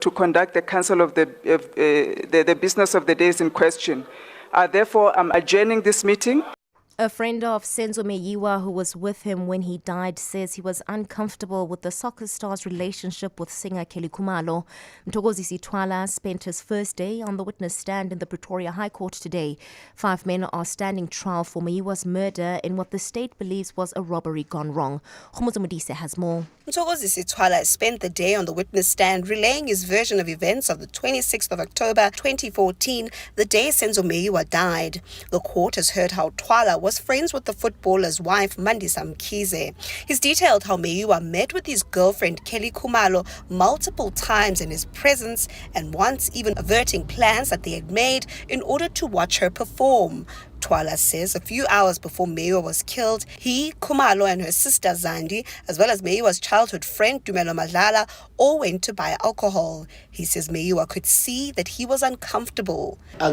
to conduct the council of the business of the days in question. Therefore, I'm adjourning this meeting. A friend of Senzo Meyiwa, who was with him when he died, says he was uncomfortable with the soccer star's relationship with singer Kgothatso. Mthokozisi Twala spent his first day on the witness stand in the Pretoria High Court today. 5 men are standing trial for Meyiwa's murder in what the state believes was a robbery gone wrong. Kgothatso Montjane has more. Mthokozisi Twala spent the day on the witness stand relaying his version of events of the 26th of October 2014, the day Senzo Meyiwa died. The court has heard how Twala was friends with the footballer's wife, Mandisa Mkhize. He's detailed how Meyiwa met with his girlfriend, Kelly Khumalo, multiple times in his presence and once even averting plans that they had made in order to watch her perform. Twala says a few hours before Meyiwa was killed, he, Khumalo and her sister Zandi, as well as Meyiwa's childhood friend Dumelo Madlala, all went to buy alcohol. He says Meyiwa could see that he was uncomfortable. I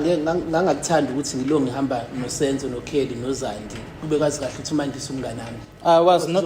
was not.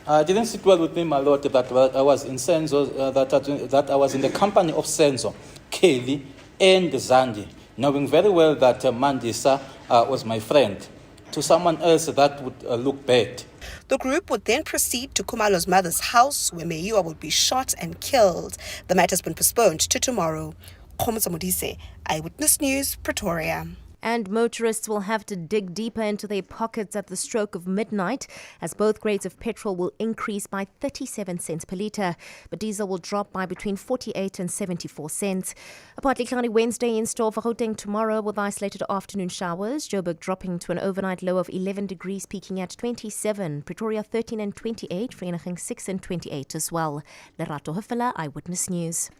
I didn't sit well with me, my lord, that I was in Senzo, that I was in the company of Senzo, Kelly, and Zandi, knowing very well that Mandisa was my friend. To someone else, that would look bad. The group would then proceed to Khumalo's mother's house, where Meyiwa would be shot and killed. The matter has been postponed to tomorrow. Kgothatso Montjane, Eyewitness News, Pretoria. And motorists will have to dig deeper into their pockets at the stroke of midnight, as both grades of petrol will increase by 37 cents per litre, but diesel will drop by between 48 and 74 cents. A partly cloudy Wednesday in store for Gauteng tomorrow with isolated afternoon showers. Joburg dropping to an overnight low of 11 degrees, peaking at 27. Pretoria 13 and 28, Vereeniging 6 and 28 as well. Lerato Hufela, Eyewitness News.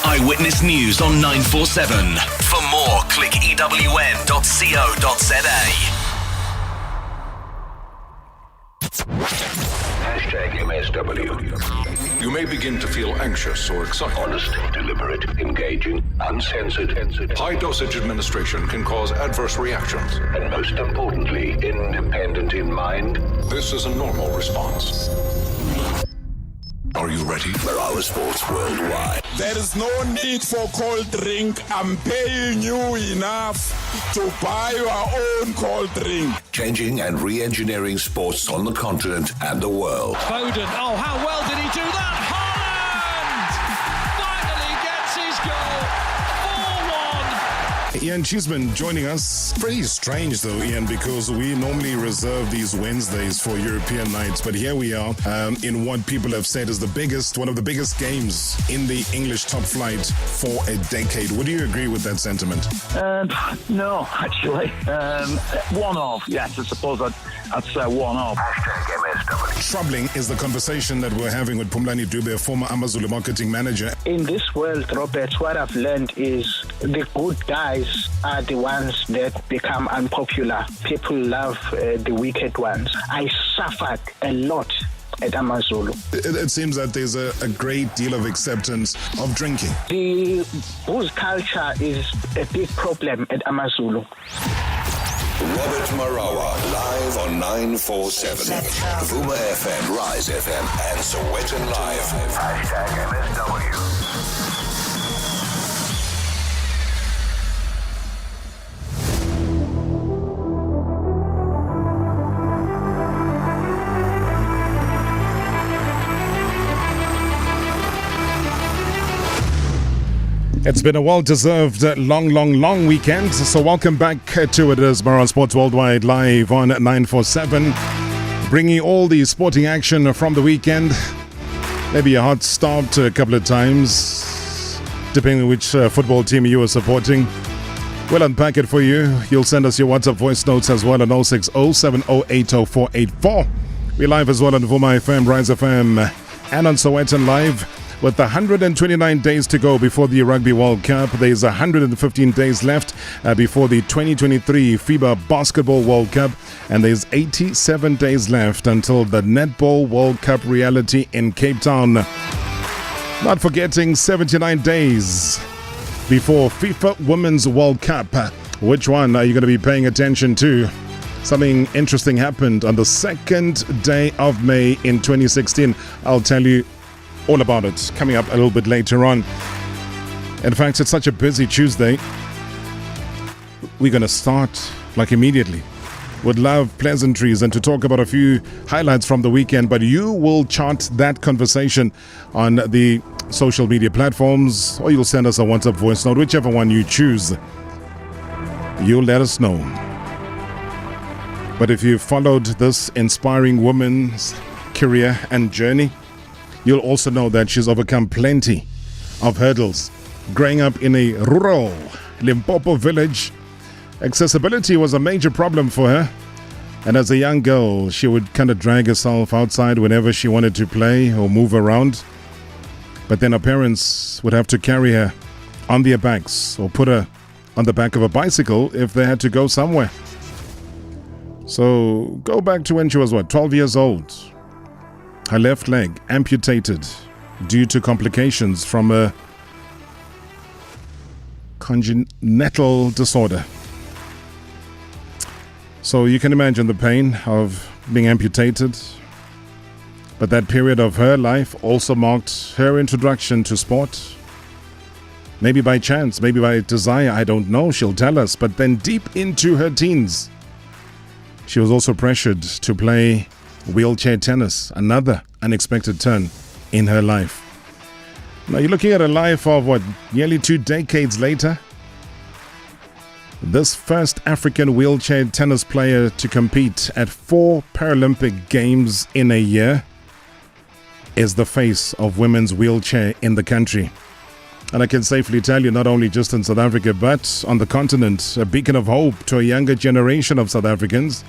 Eyewitness News on 947. For more, click EWN.co.za. #MSW. You may begin to feel anxious or excited. Honest, deliberate, engaging, uncensored. High dosage administration can cause adverse reactions. And most importantly, independent in mind. This is a normal response. Are you ready? Marawa Sports Worldwide. There is no need for cold drink. I'm paying you enough to buy your own cold drink. Changing and re-engineering sports on the continent and the world. Foden. Oh, how well did he do that? Haaland! Finally gets his goal. 4-1. Ian Cheeseman joining us. Pretty strange though, Ian, because we normally reserve these Wednesdays for European nights, but here we are in what people have said is one of the biggest games in the English top flight for a decade. Would you agree with that sentiment? No, actually. One of, yes, I suppose I'd say one of. #MSW. Troubling is the conversation that we're having with Phumlani Dube, former AmaZulu marketing manager. In this world, Robert, what I've learned is the good guys are the ones that become unpopular. People love the wicked ones. I suffered a lot at AmaZulu. It seems that there's a great deal of acceptance of drinking. The booze culture is a big problem at AmaZulu. Robert Marawa, live on 947. Vuma FM, Rise FM, and Sowetan Live. #MSW. It's been a well-deserved long weekend, so welcome back to it as Marawa Sports Worldwide live on 947, bringing all the sporting action from the weekend. Maybe a hot start a couple of times, depending on which football team you are supporting. We'll unpack it for you. You'll send us your WhatsApp voice notes as well on 06070804484. We're live as well on Vuma FM, Rise FM, and on Sowetan Live. With 129 days to go before the Rugby World Cup, there's 115 days left before the 2023 FIBA Basketball World Cup, and there's 87 days left until the Netball World Cup reality in Cape Town. Not forgetting 79 days before FIFA Women's World Cup. Which one are you going to be paying attention to? Something interesting happened on the second day of May in 2016. I'll tell you All about it coming up a little bit later on. In fact, it's such a busy Tuesday. We're going to start like immediately with love pleasantries and to talk about a few highlights from the weekend. But you will chart that conversation on the social media platforms, or you'll send us a WhatsApp voice note, whichever one you choose. You'll let us know. But if you followed this inspiring woman's career and journey, you'll also know that she's overcome plenty of hurdles. Growing up in a rural Limpopo village, accessibility was a major problem for her. And as a young girl, she would kind of drag herself outside whenever she wanted to play or move around. But then her parents would have to carry her on their backs or put her on the back of a bicycle if they had to go somewhere. So go back to when she was 12 years old. Her left leg amputated due to complications from a congenital disorder. So you can imagine the pain of being amputated. But that period of her life also marked her introduction to sport. Maybe by chance, maybe by desire, I don't know, she'll tell us. But then deep into her teens, she was also pressured to play wheelchair tennis, another unexpected turn in her life. Now you're looking at a life of nearly 2 decades later. This first African wheelchair tennis player to compete at 4 Paralympic Games in a year is the face of women's wheelchair in the country. And I can safely tell you, not only just in South Africa, but on the continent, a beacon of hope to a younger generation of South Africans.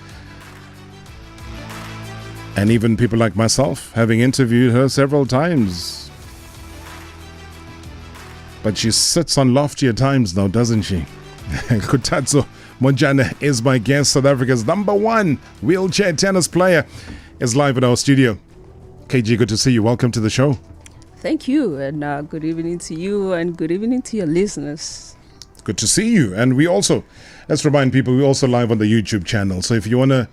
And even people like myself, having interviewed her several times. But she sits on loftier times now, doesn't she? Kgothatso Montjane is my guest. South Africa's #1 wheelchair tennis player is live in our studio. KG, good to see you. Welcome to the show. Thank you, and good evening to you, and good evening to your listeners. Good to see you. And we also, let's remind people, we're also live on the YouTube channel. So if you want to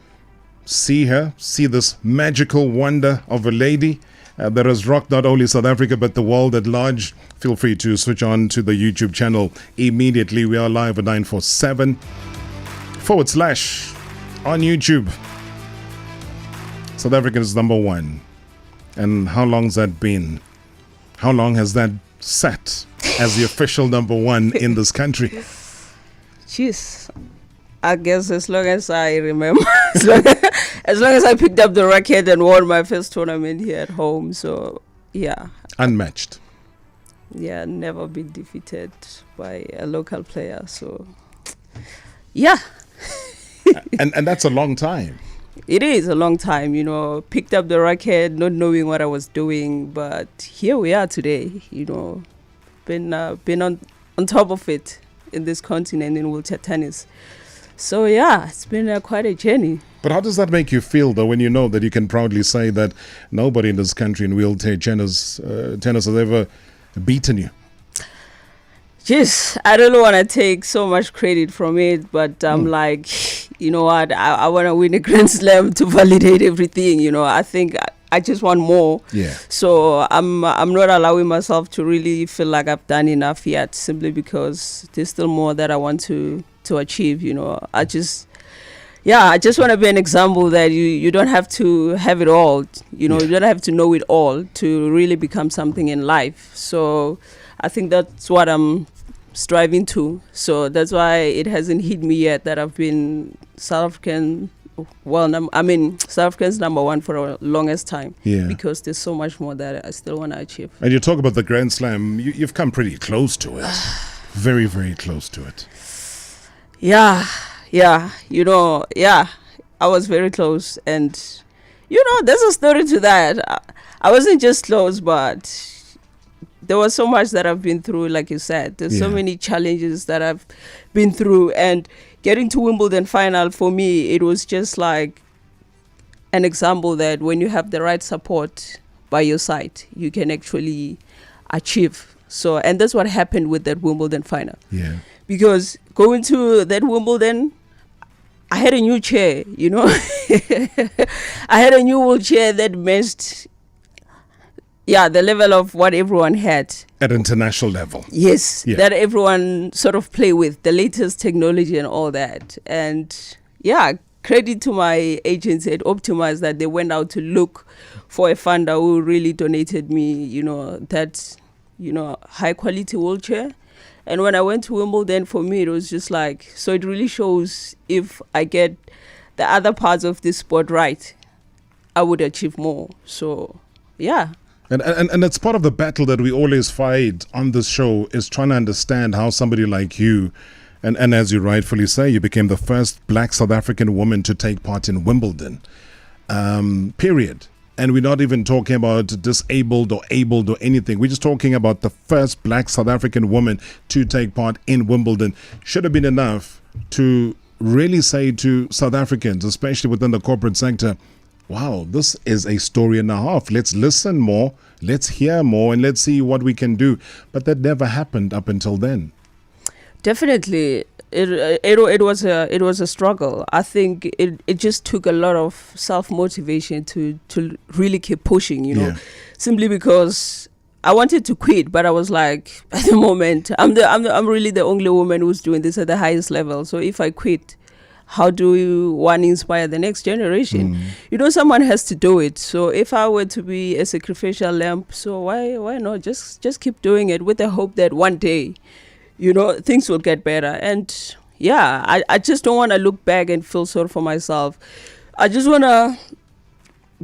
see her, see this magical wonder of a lady that has rocked not only South Africa but the world at large, feel free to switch on to the YouTube channel immediately. We are live at 947 / on YouTube. South Africa's #1. And how long's that been? How long has that sat as the official #1 in this country? Jeez, I guess as long as I remember, as long as I picked up the racket and won my first tournament here at home. So, yeah. Unmatched. Yeah, never been defeated by a local player. So, yeah. and that's a long time. It is a long time, picked up the racket, not knowing what I was doing. But here we are today, been on top of it in this continent in wheelchair tennis. So, yeah, it's been quite a journey. But how does that make you feel, though, when you know that you can proudly say that nobody in this country in wheelchair tennis has ever beaten you? Just, I don't want to take so much credit from it, but I'm like, you know what, I want to win a Grand Slam to validate everything, I think I just want more. Yeah. So I'm not allowing myself to really feel like I've done enough yet, simply because there's still more that I want to achieve, I just want to be an example that you don't have to have it all, you don't have to know it all to really become something in life. So I think that's what I'm striving to. So that's why it hasn't hit me yet that I've been South African's #1 for the longest time. Yeah. Because there's so much more that I still want to achieve. And you talk about the Grand Slam, you've come pretty close to it. Very, very close to it. Yeah, I was very close. And, there's a story to that. I wasn't just close, but there was so much that I've been through, like you said. There's so many challenges that I've been through. And getting to Wimbledon final, for me, it was just like an example that when you have the right support by your side, you can actually achieve. So, and that's what happened with that Wimbledon final. Yeah. Because going to that Wimbledon, I had a new chair, I had a new wheelchair that matched, the level of what everyone had. At international level. Yes, Yeah. that everyone sort of play with, the latest technology and all that. And credit to my agents at Optimize that they went out to look for a funder who really donated me, that, high quality wheelchair. And when I went to Wimbledon, for me, it was just like, so it really shows if I get the other parts of this sport right, I would achieve more. So, yeah. And it's part of the battle that we always fight on this show, is trying to understand how somebody like you, and as you rightfully say, you became the first black South African woman to take part in Wimbledon, period. And we're not even talking about disabled or abled or anything. We're just talking about the first black South African woman to take part in Wimbledon. Should have been enough to really say to South Africans, especially within the corporate sector, wow, this is a story and a half. Let's listen more, let's hear more, and let's see what we can do. But that never happened up until then. Definitely, it was a struggle. I think it just took a lot of self-motivation to really keep pushing, simply because I wanted to quit, but I was like, at the moment, I'm really the only woman who's doing this at the highest level. So if I quit, how do one inspire the next generation? Someone has to do it. So if I were to be a sacrificial lamb, so why not just keep doing it with the hope that one day, things will get better. And I just don't want to look back and feel sorry for myself. I just want to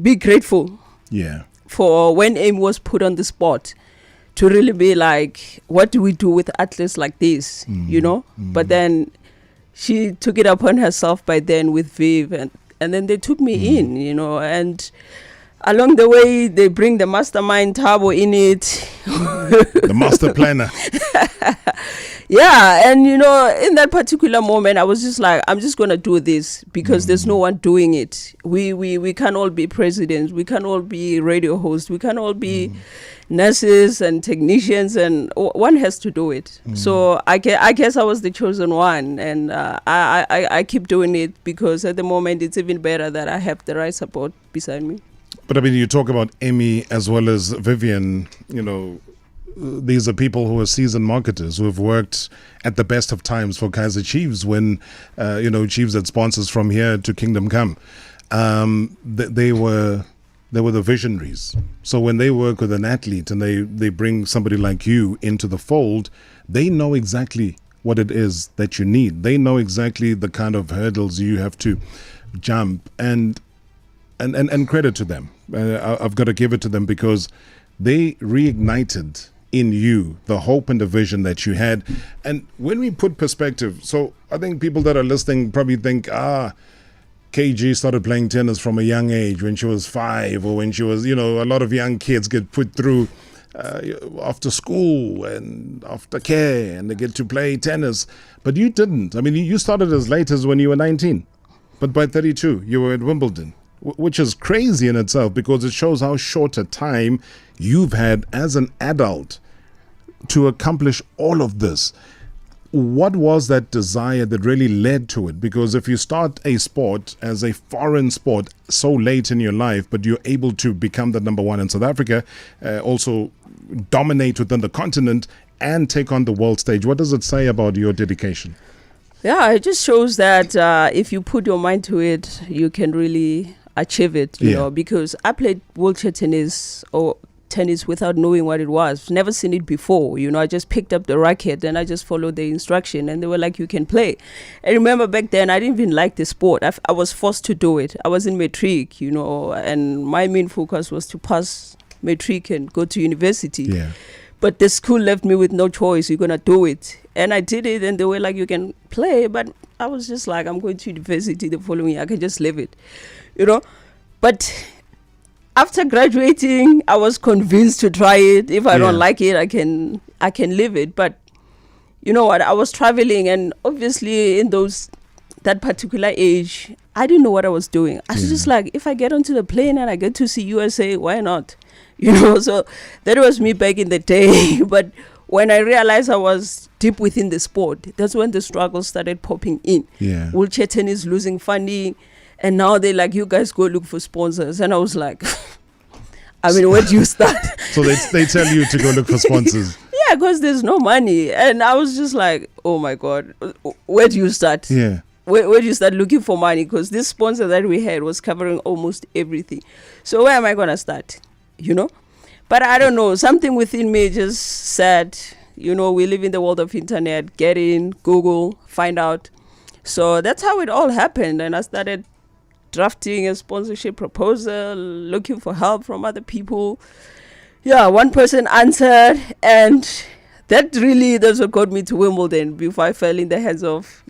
be grateful for when AIM was put on the spot, to really be like, what do we do with athletes like this, But then she took it upon herself by then with Viv, and then they took me in, and along the way they bring the mastermind Thabo in it. The master planner. And in that particular moment I was just like, I'm just gonna do this because there's no one doing it. We can't all be presidents, we can't all be radio hosts, we can't all be nurses and technicians, and one has to do it. So I guess I was the chosen one, and I keep doing it because at the moment it's even better that I have the right support beside me. But I mean, you talk about Emmy as well as Vivian, these are people who are seasoned marketers who have worked at the best of times for Kaizer Chiefs when, Chiefs had sponsors from here to Kingdom Come. They were the visionaries. So when they work with an athlete and they bring somebody like you into the fold, they know exactly what it is that you need. They know exactly the kind of hurdles you have to jump, and credit to them. I've got to give it to them because they reignited in you the hope and the vision that you had. And when we put perspective, so I think people that are listening probably think, KG started playing tennis from a young age when she was 5, or when she was, a lot of young kids get put through after school and after care, and they get to play tennis. But you didn't. I mean, you started as late as when you were 19, but by 32 you were at Wimbledon, which is crazy in itself because it shows how short a time you've had as an adult to accomplish all of this. What was that desire that really led to it? Because if you start a sport as a foreign sport so late in your life, but you're able to become the number one in South Africa, also dominate within the continent and take on the world stage, what does it say about your dedication? Yeah, it just shows that if you put your mind to it, you can really achieve it, you know, because I played wheelchair tennis without knowing what it was. Never seen it before, I just picked up the racket and I just followed the instruction and they were like, you can play. I remember back then I didn't even like the sport. I was forced to do it. I was in matric, and my main focus was to pass matric and go to university. But the school left me with no choice. You're gonna do it. And I did it, and they were like, you can play. But I was just like, I'm going to university the following year. I can just leave it, But after graduating, I was convinced to try it. If I don't like it, I can leave it. But you know what? I was traveling, and obviously in that particular age, I didn't know what I was doing. I was just like, if I get onto the plane and I get to see USA, why not? So that was me back in the day. But when I realized I was deep within the sport, that's when the struggles started popping in. Wheelchair tennis losing funding. And now they're like, you guys go look for sponsors. And I was like, I mean, where do you start? So they tell you to go look for sponsors. Yeah, because there's no money. And I was just like, oh my God, where do you start? Yeah. Where do you start looking for money? Because this sponsor that we had was covering almost everything. So where am I going to start? But I don't know. Something within me just said, we live in the world of internet. Get in, Google, find out. So that's how it all happened. And I started drafting a sponsorship proposal, looking for help from other people. Yeah, one person answered, and that's what got me to Wimbledon before I fell in the hands of,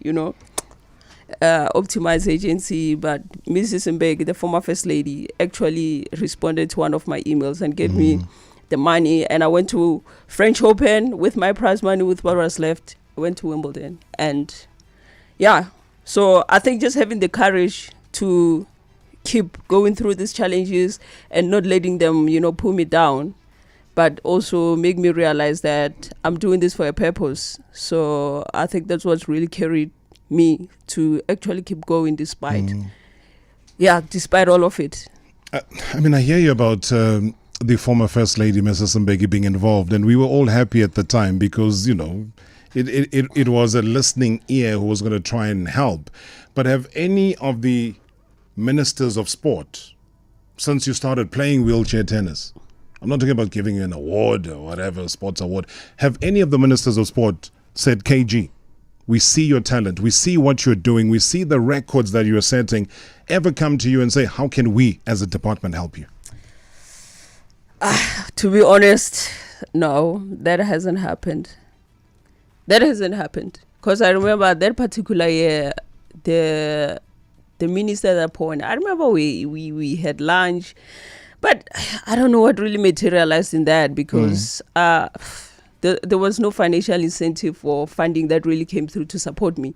Optimize agency. But Mrs. Mbeki, the former first lady, actually responded to one of my emails and gave me the money. And I went to French Open with my prize money, with what was left. I went to Wimbledon. And yeah, so I think just having the courage to keep going through these challenges and not letting them, pull me down, but also make me realize that I'm doing this for a purpose. So I think that's what's really carried me to actually keep going despite all of it. I hear you about the former First Lady, Mrs. Mbeki, being involved, and we were all happy at the time because, it was a listening ear who was going to try and help. But have any of the ministers of sport, since you started playing wheelchair tennis, I'm not talking about giving you an award or whatever, sports award, have any of the ministers of sport said, KG, we see your talent, we see what you're doing, we see the records that you're setting, ever come to you and say, how can we as a department help you? To be honest, no, that hasn't happened. Because I remember that particular year, the minister at that point, I remember we had lunch, but I don't know what really materialized in that because there was no financial incentive or funding that really came through to support me.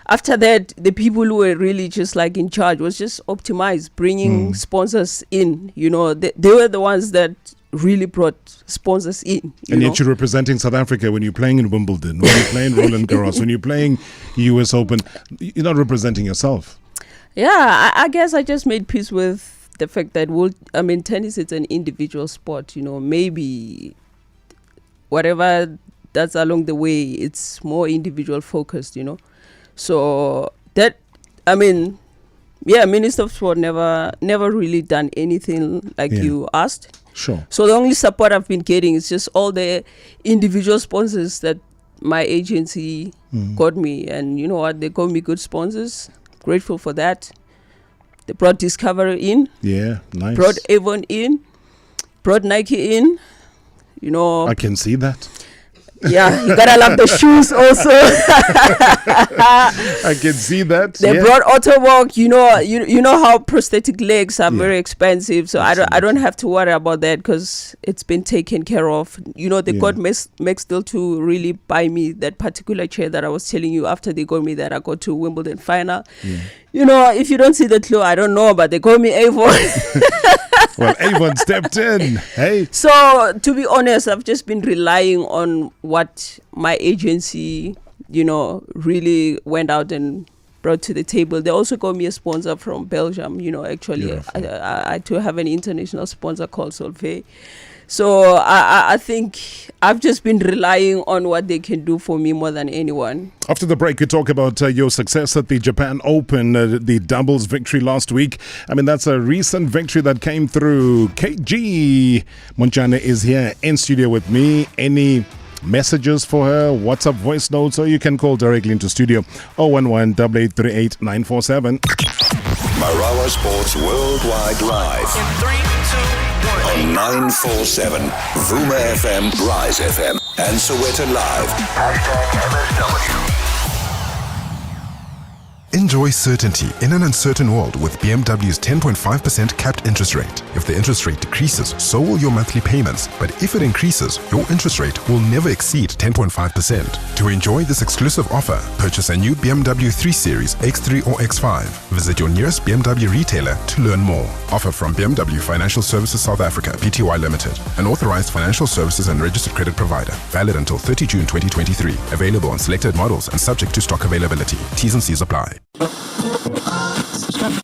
After that, the people who were really just like in charge was just Optimize, bringing sponsors in. They were the ones that really brought sponsors in. And yet you're representing South Africa when you're playing in Wimbledon, when you're playing Roland Garros, when you're playing US Open. You're not representing yourself. Yeah, I guess I just made peace with the fact that tennis is an individual sport. Maybe whatever that's along the way, it's more individual focused. So that, Minister of Sport never really done anything like you asked. Sure. So the only support I've been getting is just all the individual sponsors that my agency got me. And you know what? They got me good sponsors. Grateful for that. They brought Discovery in. Yeah, nice. Brought Avon in. Brought Nike in. I can see that. Yeah, you gotta love the shoes also. I can see that. They brought Autowalk. You know how prosthetic legs are very expensive, so I don't have to worry about that because it's been taken care of. They got Maxdale to really buy me that particular chair that I was telling you after they got me that I got to Wimbledon final. If you don't see the clue, I don't know, but they call me Avon. Well, Avon stepped in. Hey. So, to be honest, I've just been relying on what my agency, really went out and brought to the table. They also got me a sponsor from Belgium, actually. I do have an international sponsor called Solvay. So, I think I've just been relying on what they can do for me more than anyone. After the break, we talk about your success at the Japan Open, the doubles victory last week. That's a recent victory that came through. Kgothatso Montjane is here in studio with me. Any messages for her, WhatsApp voice notes, or you can call directly into studio 011-8838-947. Marawa Sports Worldwide Live. In 3, 2, 1. On 947, Vuma FM, Rise FM, and Soweto Live. #MSW. Enjoy certainty in an uncertain world with BMW's 10.5% capped interest rate. If the interest rate decreases, so will your monthly payments. But if it increases, your interest rate will never exceed 10.5%. To enjoy this exclusive offer, purchase a new BMW 3 Series, X3 or X5. Visit your nearest BMW retailer to learn more. Offer from BMW Financial Services South Africa, Pty Limited, an authorized financial services and registered credit provider. Valid until 30 June 2023. Available on selected models and subject to stock availability. T's and C's apply.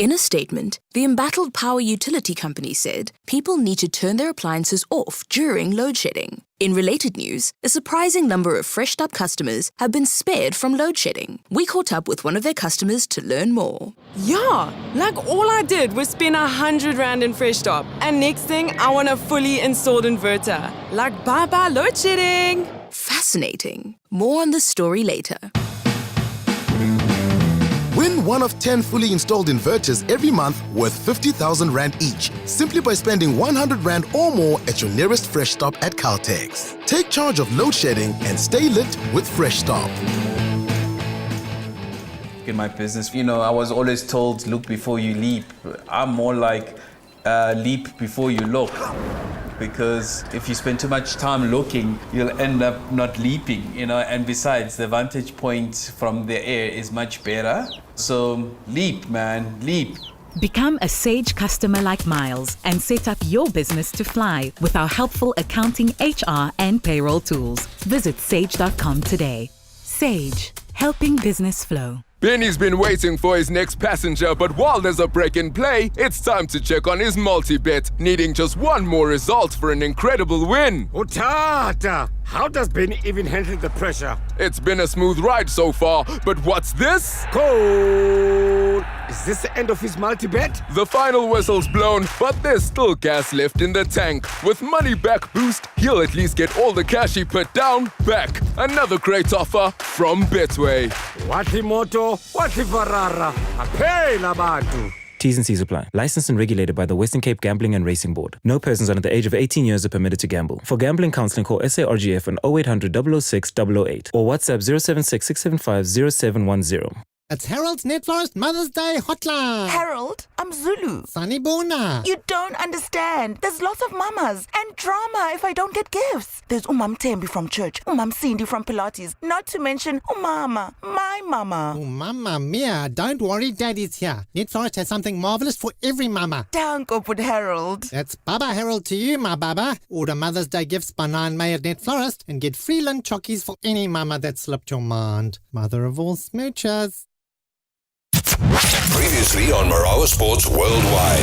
In a statement, the embattled power utility company said people need to turn their appliances off during load shedding. In related news, a surprising number of Fresh Up customers have been spared from load shedding. We caught up with one of their customers to learn more. Yeah, like all I did was spend 100 Rand in Fresh Stop. And next thing, I want a fully installed inverter. Like bye-bye load shedding. Fascinating. More on this story later. Win one of 10 fully installed inverters every month worth 50,000 Rand each, simply by spending 100 Rand or more at your nearest Fresh Stop at Caltex. Take charge of load shedding and stay lit with Fresh Stop. In my business, I was always told, look before you leap. I'm more like leap before you look. Because if you spend too much time looking, you'll end up not leaping, and besides, the vantage point from the air is much better. So leap, man, leap. Become a Sage customer like Miles and set up your business to fly with our helpful accounting, HR, and payroll tools. Visit sage.com today. Sage, helping business flow. Benny's been waiting for his next passenger, but while there's a break in play, it's time to check on his multi-bet, needing just one more result for an incredible win. Utata! How does Benny even handle the pressure? It's been a smooth ride so far, but what's this? Goal! Is this the end of his multi-bet? The final whistle's blown, but there's still gas left in the tank. With money back boost, he'll at least get all the cash he put down back. Another great offer from Betway. Wati moto, wati farara. Apay labantu. T's and C's apply. Licensed and regulated by the Western Cape Gambling and Racing Board. No persons under the age of 18 years are permitted to gamble. For gambling counseling, call SARGF on 0800 006 008 or WhatsApp 076 675 0710. It's Harold's Net Forest Mother's Day Hotline. Harold, I'm Zulu. Sunny Bona. You don't understand. There's lots of mamas and drama if I don't get gifts. There's Umam Tembi from church, Umam Cindy from Pilates, not to mention Umama, my mama. Oh, Mamma Mia, don't worry, Daddy's here. Net Forest has something marvelous for every mama. Down up with Harold. That's Baba Harold to you, my Baba. Order Mother's Day gifts by 9 May at Net Forest and get free lunch chockies for any mama that slipped your mind. Mother of all smoochers. Previously on Marawa Sports Worldwide.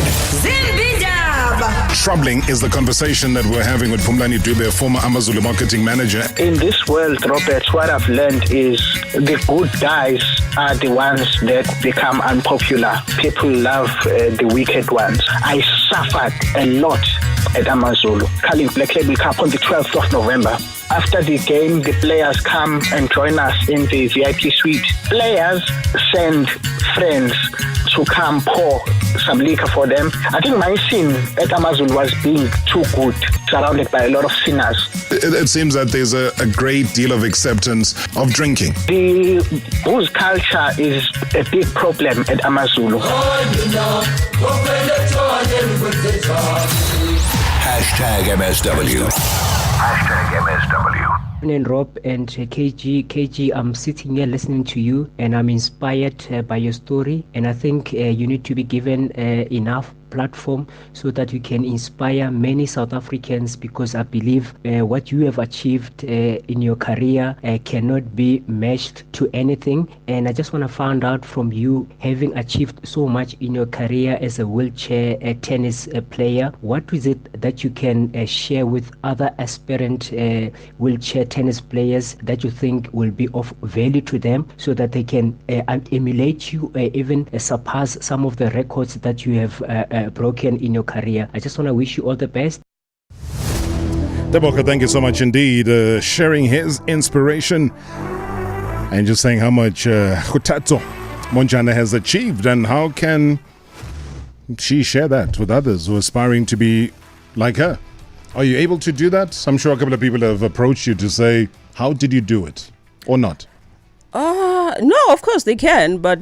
Troubling is the conversation that we're having with Phumlani Dube, former AmaZulu marketing manager. In this world, Robert, what I've learned is the good guys are the ones that become unpopular. People love the wicked ones. I suffered a lot at AmaZulu. Calling Black Label Cup on the 12th of November. After the game, the players come and join us in the VIP suite. Players send friends to come pour some liquor for them. I think my sin at AmaZulu was being too good, surrounded by a lot of sinners. It seems that there's a great deal of acceptance of drinking. The booze culture is a big problem at AmaZulu. Hashtag MSW. Hashtag MSW. And Rob and KG, I'm sitting here listening to you and I'm inspired by your story, and I think you need to be given enough platform so that you can inspire many South Africans, because I believe what you have achieved in your career cannot be matched to anything. And I just want to find out from you, having achieved so much in your career as a wheelchair tennis player, what is it that you can share with other aspirant wheelchair tennis players that you think will be of value to them, so that they can emulate you, even surpass some of the records that you have broken in your career? I just want to wish you all the best. Deboka, thank you so much indeed, sharing his inspiration and just saying how much Kgothatso Montjane has achieved, and how can she share that with others who are aspiring to be like her. Are you able to do that? I'm sure a couple of people have approached you to say, how did you do it, or not? No, of course they can, but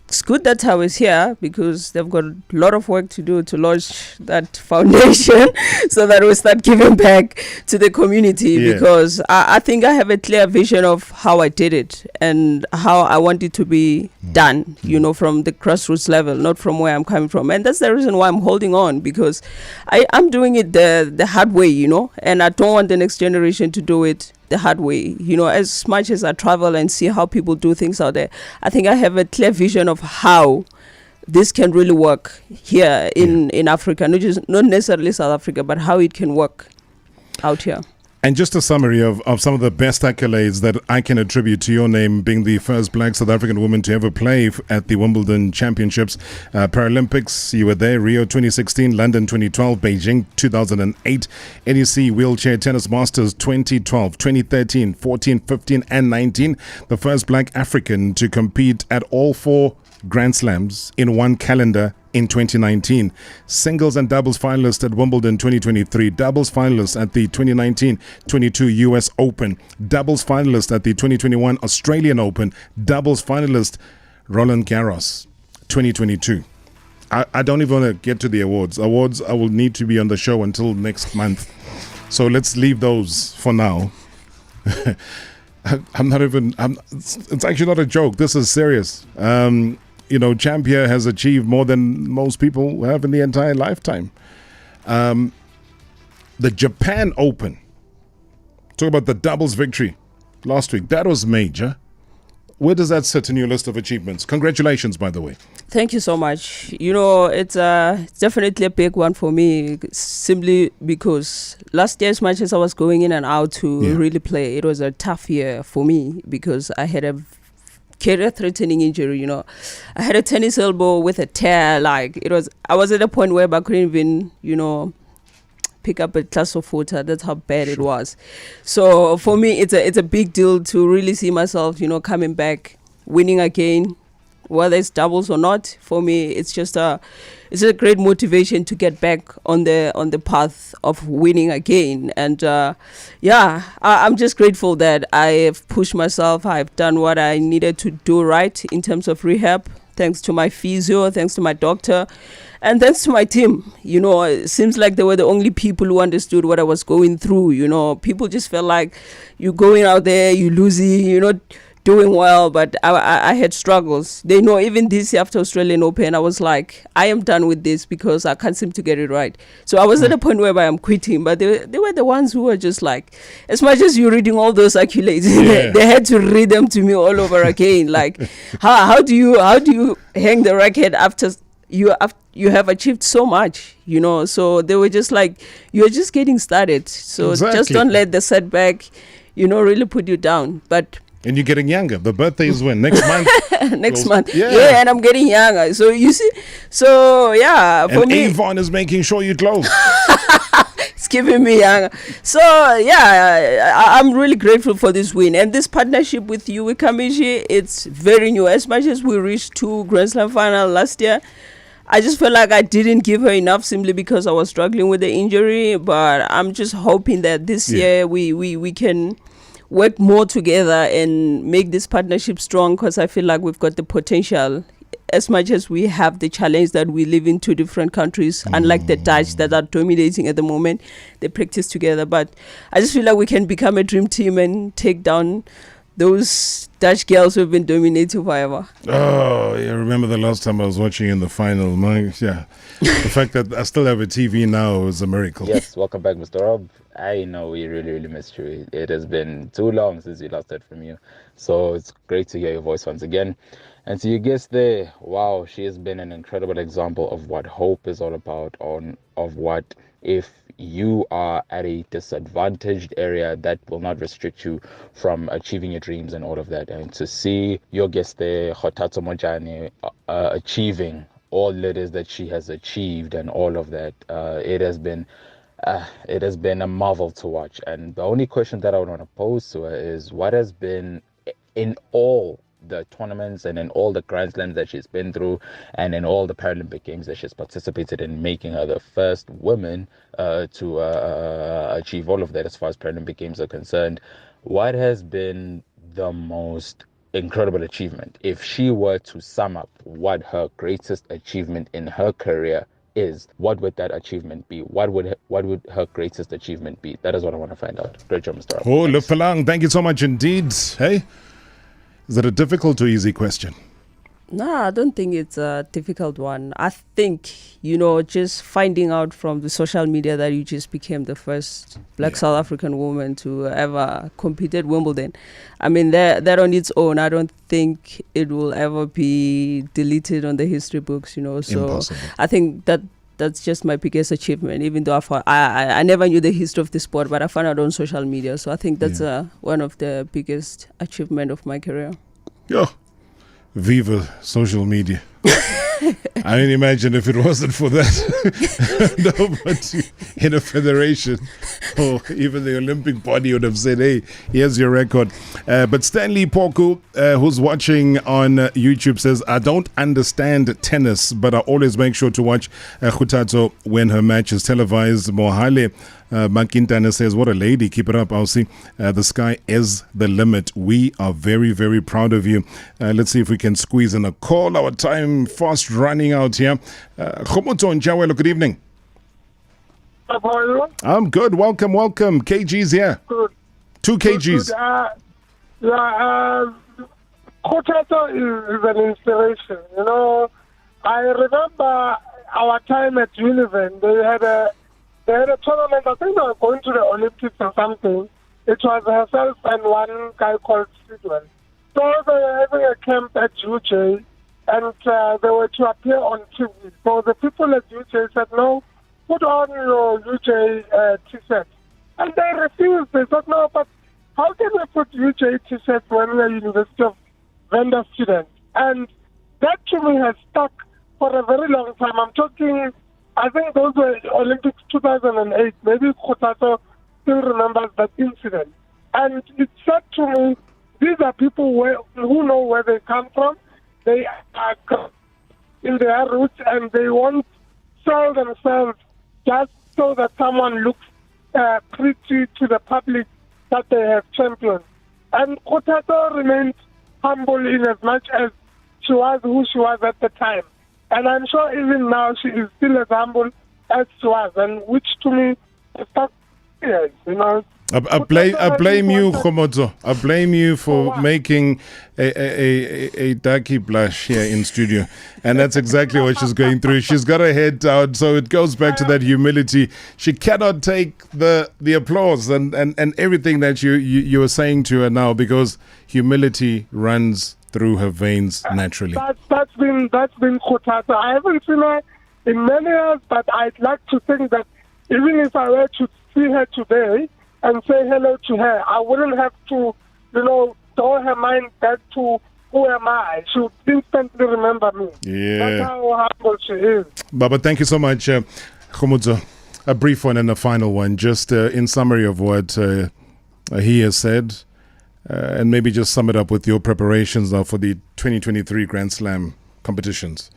it's good that I was here, because they've got a lot of work to do to launch that foundation so that we start giving back to the community, because I think I have a clear vision of how I did it and how I want it to be done, from the grassroots level, not from where I'm coming from. And that's the reason why I'm holding on, because I'm doing it the hard way, and I don't want the next generation to do it the hard way. As much as I travel and see how people do things out there, I think I have a clear vision of how this can really work here in Africa, not necessarily South Africa, but how it can work out here. And just a summary of some of the best accolades that I can attribute to your name, being the first black South African woman to ever play at the Wimbledon Championships, Paralympics, you were there, Rio 2016, London 2012, Beijing 2008, NEC Wheelchair Tennis Masters 2012, 2013, 14, 15 and 19, the first black African to compete at all 4 Grand Slams in one calendar in 2019. Singles and doubles finalist at Wimbledon 2023, doubles finalist at the 2019-22 US Open, doubles finalist at the 2021 Australian Open, doubles finalist Roland Garros 2022. I don't even want to get to the awards. Awards, I will need to be on the show until next month. So let's leave those for now. It's actually not a joke. This is serious. Champia has achieved more than most people have in the entire lifetime. The Japan Open, talk about the doubles victory last week. That was major. Where does that sit in your list of achievements? Congratulations, by the way. Thank you so much. It's definitely a big one for me, simply because last year, as much as I was going in and out to really play, it was a tough year for me because I had a career-threatening injury. I had a tennis elbow with a tear. I was at a point where I couldn't even, pick up a glass of water. That's how bad it was. So for me, it's a big deal to really see myself, coming back, winning again, whether it's doubles or not. For me, it's a great motivation to get back on the path of winning again. And I'm just grateful that I have pushed myself. I've done what I needed to do right in terms of rehab, thanks to my physio, thanks to my doctor, and thanks to my team. It seems like they were the only people who understood what I was going through. People just felt like you're going out there, you're losing, you're not doing well, but I had struggles. They know even this year after Australian Open, I was like, I am done with this because I can't seem to get it right. So I was at a point where I'm quitting, but they were the ones who were just like, as much as you're reading all those accolades, they had to read them to me all over again. Like, how do you hang the racket after you have achieved so much, So they were just like, you're just getting started. So just don't let the setback, really put you down. And you're getting younger. The birthday is when? Next month? Next month. Yeah, and I'm getting younger. So you see, for and me, Avon is making sure you close. It's keeping me younger. So I'm really grateful for this win. And this partnership with you, with Kamishi, it's very new. As much as we reached 2 Grand Slam final last year, I just felt like I didn't give her enough simply because I was struggling with the injury. But I'm just hoping that this year we can work more together and make this partnership strong, because I feel like we've got the potential, as much as we have the challenge that we live in 2 different countries, unlike the Dutch that are dominating at the moment. They practice together, but I just feel like we can become a dream team and take down those Dutch girls who've been dominating forever. Oh, yeah, remember the last time I was watching in the final. The fact that I still have a TV now is a miracle. Yes, welcome back, Mr. Rob. I know we really, really missed you. It has been too long since we last heard from you. So it's great to hear your voice once again. And to your guest there, wow, she has been an incredible example of what hope is all about, of what if you are at a disadvantaged area, that will not restrict you from achieving your dreams and all of that. And to see your guest there, Kgothatso Montjane, achieving all it is that she has achieved and all of that, it has been a marvel to watch. And the only question that I would want to pose to her is, what has been in all the tournaments and in all the Grand Slams that she's been through and in all the Paralympic Games that she's participated in, making her the first woman to achieve all of that as far as Paralympic Games are concerned, what has been the most incredible achievement? If she were to sum up what her greatest achievement in her career is, what would that achievement be? What would her greatest achievement be? That is what I want to find out. Great job, Mr. Oh, Lefalang, thank you so much indeed. Hey, is it a difficult or easy question? No, I don't think it's a difficult one. I think, just finding out from the social media that you just became the first black South African woman to ever compete at Wimbledon. I mean, that on its own, I don't think it will ever be deleted on the history books, So Impossible. I think that's just my biggest achievement, even though I never knew the history of the sport, but I found out on social media. So I think that's one of the biggest achievement of my career. Yeah. Viva social media. I mean, imagine if it wasn't for that, nobody in a federation or even the Olympic body would have said, hey, here's your record. But Stanley Poku, who's watching on YouTube, says, I don't understand tennis, but I always make sure to watch Kgothatso when her match is televised. Mohale Makintana says, what a lady, keep it up. I'll see. The sky is the limit. We are very, very proud of you. Let's see if we can squeeze in a call. Our time fast running out here. Kgothatso Montjane, good evening. How are you? I'm good. Welcome. KG's here. Good. 2 kgs. Kgothatso is an inspiration. I remember our time at Wimbledon. They had a tournament. I think they were going to the Olympics or something. It was herself and one guy called Sidwell. So they were having a camp at UJ, and they were to appear on TV. So the people at UJ said, no, put on your UJ T-shirt. And they refused. They said, no, but how can we put UJ T-shirts when we're University of Venda students? And that to me has stuck for a very long time. I'm talking, I think those were Olympics 2008. Maybe Kgothatso still remembers that incident. And it said to me, these are people who know where they come from. They are in their roots and they won't sell themselves just so that someone looks pretty to the public that they have championed. And Kgothatso remained humble in as much as she was who she was at the time. And I'm sure even now she is still as humble as she was, and which to me is stuck years, I blame you, Kgothatso. I blame you for making a darky blush here in studio. And that's exactly what she's going through. She's got her head down, so it goes back to that humility. She cannot take the applause and everything that you were saying to her now, because humility runs through her veins naturally. That's been Kgothatso. I haven't seen her in many years, but I'd like to think that even if I were to see her today and say hello to her, I wouldn't have to, throw her mind back to who am I. She would instantly remember me. Yeah. That's how humble she is. Baba, thank you so much. Kgothatso, a brief one and a final one, just in summary of what he has said, and maybe just sum it up with your preparations now for the 2023 Grand Slam competitions.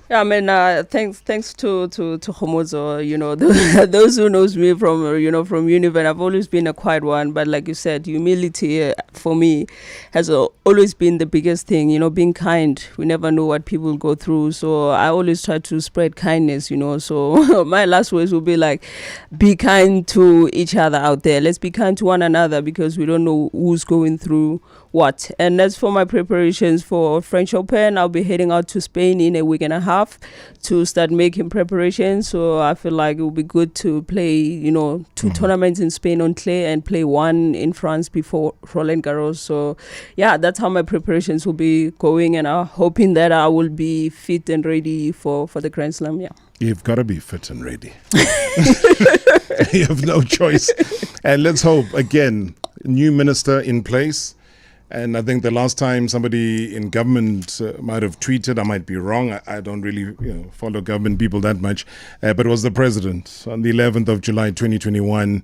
Yeah, I mean, thanks to Kgothatso. Those who knows me from Wimbledon, I've always been a quiet one. But like you said, humility for me has always been the biggest thing. Being kind. We never know what people go through, so I always try to spread kindness. So my last words will be like, be kind to each other out there. Let's be kind to one another, because we don't know who's going through what. And as for my preparations for French Open, I'll be heading out to Spain in a week and a half to start making preparations. So I feel like it will be good to play, 2 tournaments in Spain on clay and play 1 in France before Roland Garros. So yeah, that's how my preparations will be going, and I'm hoping that I will be fit and ready for the Grand Slam. Yeah. You've got to be fit and ready. You have no choice. And let's hope, again, new minister in place. And I think the last time somebody in government might have tweeted, I might be wrong, I don't really follow government people that much, but it was the president on the 11th of July 2021.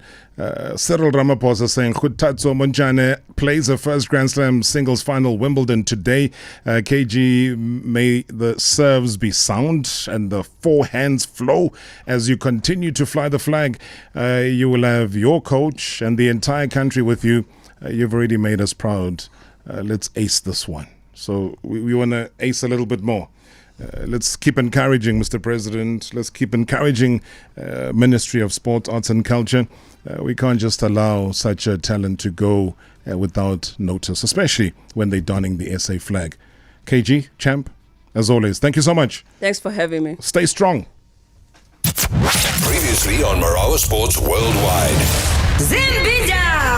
Cyril Ramaphosa saying Kgothatso Montjane plays her first Grand Slam singles final Wimbledon today. KG, may the serves be sound and the forehands flow as you continue to fly the flag. You will have your coach and the entire country with you. You've already made us proud. Let's ace this one. So we want to ace a little bit more. Let's keep encouraging, Mr. President. Let's keep encouraging Ministry of Sport, Arts and Culture. We can't just allow such a talent to go without notice, especially when they're donning the SA flag. KG, champ, as always, thank you so much. Thanks for having me. Stay strong. Previously on Marawa Sports Worldwide.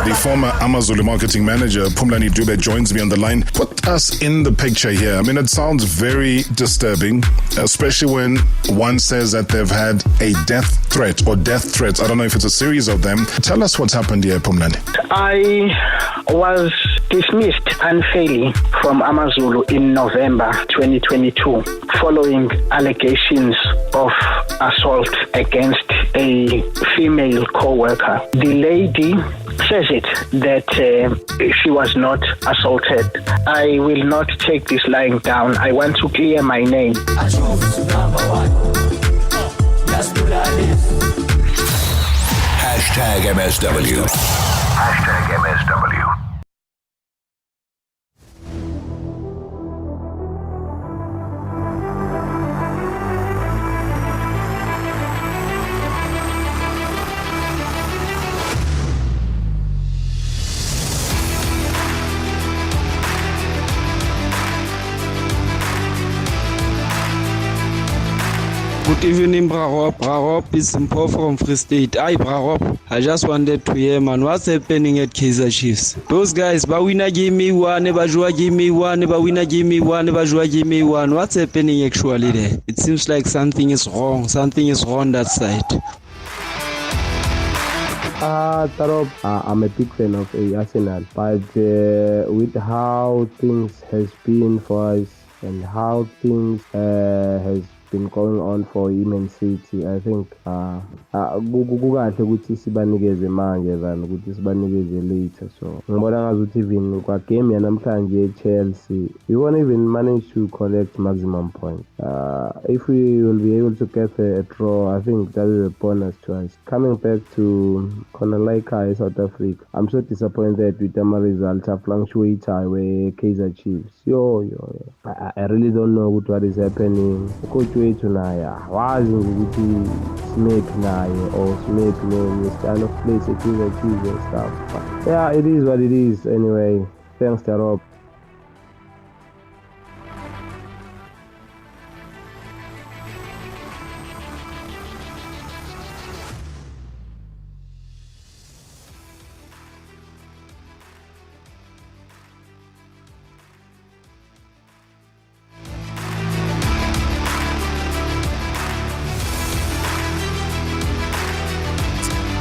The former AmaZulu marketing manager, Phumlani Dube, joins me on the line. Put us in the picture here. I mean, it sounds very disturbing, especially when one says that they've had a death threat or death threats. I don't know if it's a series of them. Tell us what's happened here, Phumlani. I was dismissed unfairly from AmaZulu in November 2022 following allegations of assault against a female co-worker. The lady says it that she was not assaulted. I will not take this lying down. I want to clear my name. Hashtag MSW. Hashtag MSW. Good evening, Brarop. Brarop is Simpo from Free State. Hi, Brarop. I just wanted to hear, man, what's happening at Kaizer Chiefs? Those guys, ba winner give me one, ba jua give me one, ba winner give me one, ba jua give me one. What's happening actually there? It seems like something is wrong. Something is wrong that side. Tarop, I'm a big fan of Arsenal, but with how things has been for us and how things has been going on for Man City, I think kukahle ukuthi sibanikeze manje than ukuthi sibanikeze later. So ngibona ngazuthi even kwa game yanamhlanje Chelsea we won't even manage to collect maximum points. If we will be able to get a draw, I think that is a bonus to us. Coming back to Kgothatso South Africa, I'm so disappointed with the result of fluctuator where Kaizer Chiefs. I really don't know what is happening. Coach wethu naye wazi ukuthi Smith naye or Smith name kind of place Kaizer Chiefs and stuff. But yeah, it is what it is anyway. Thanks, Rob.